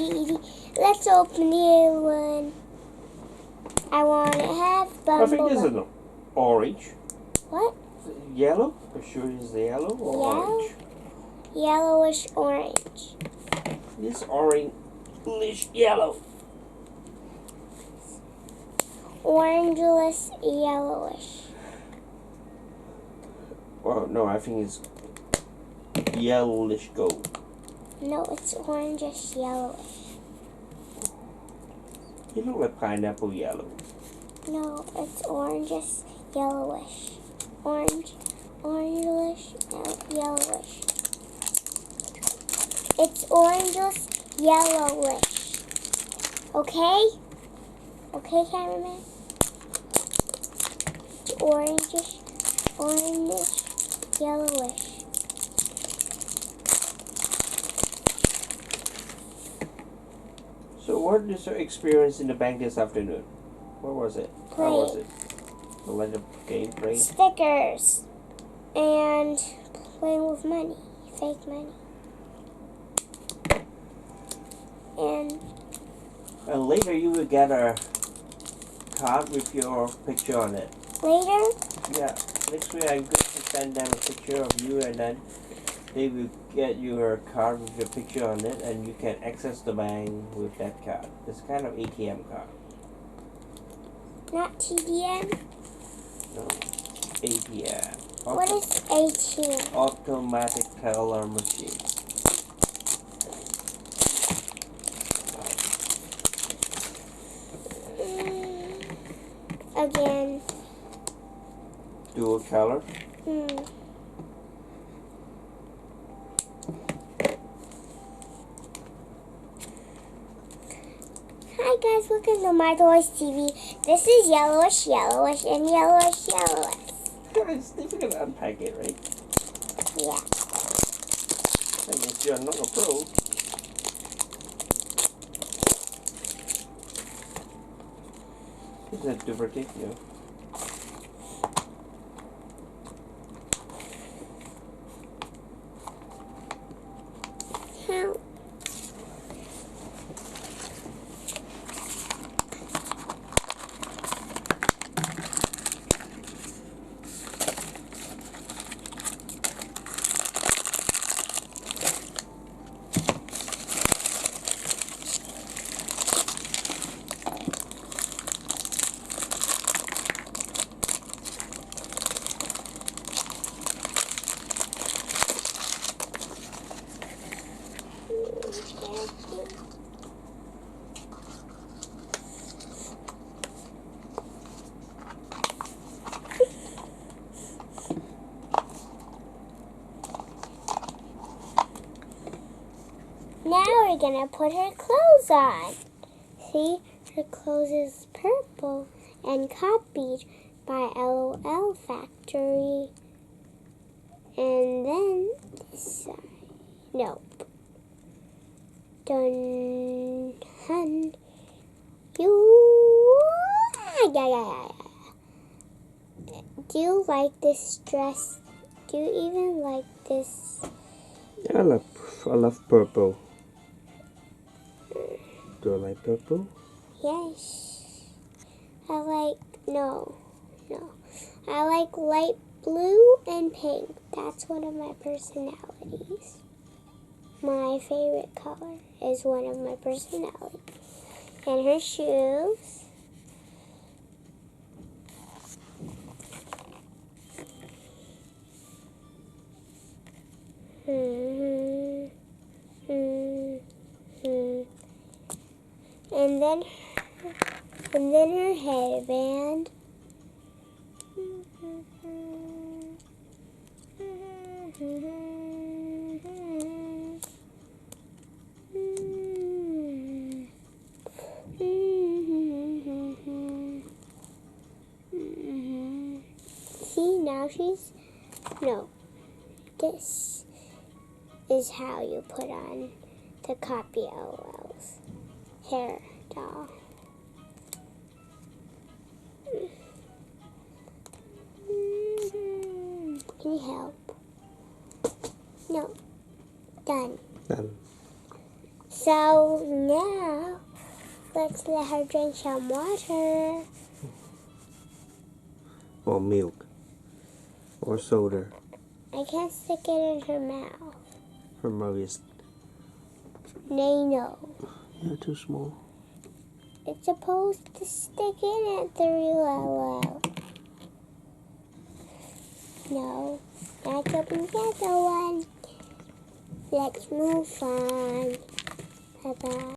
eating. Let's open the other one. I want to have Bumble. I think this is an orange. What? Yellow? I'm sure it's yellow or orange. Yellowish orange. This orange yellow. Orangeless yellowish. Well, no, I think it's yellowish gold. No, it's orangish yellowish. You look like pineapple yellow. No, it's orangish yellowish. Orangish yellowish. It's orangish yellowish. Okay? Okay, cameraman? It's orangish yellowish. So what is your experience in the bank this afternoon? What was it? How was it? Like a game playing? Stickers. And playing with money. Fake money. And later you will get a card with your picture on it. Later? Yeah. Next week I'm going to send them a picture of you, and then they will get you a card with your picture on it, and you can access the bank with that card. It's kind of ATM card. Not TDM? No. ATM. What is ATM? Automatic teller machine. Again. Dual color. Hi guys, welcome to myToyS TV. This is yellowish, and yellowish. Guys, you're gonna unpack it, right? Yeah. I guess you're not a pro. It's a duplicate, you know. How? Now we're gonna put her clothes on. See, her clothes is purple and copied by LOL Factory. And then this side. Nope. Dun hun. Do you like this dress? Do you even like this? I love purple. Do you like purple? Yes. No. I like light blue and pink. That's one of my personalities. My favorite color is one of my personalities. And her shoes. And then her headband. See, now no, this is how you put on the copy LOL's hair doll. Can you help? No. Done. So now, let's let her drink some water. Or milk. Or soda. I can't stick it in her mouth. Her mouth is No. too small. It's supposed to stick in at the real. No. Let's open the other one. Let's move on. Bye-bye.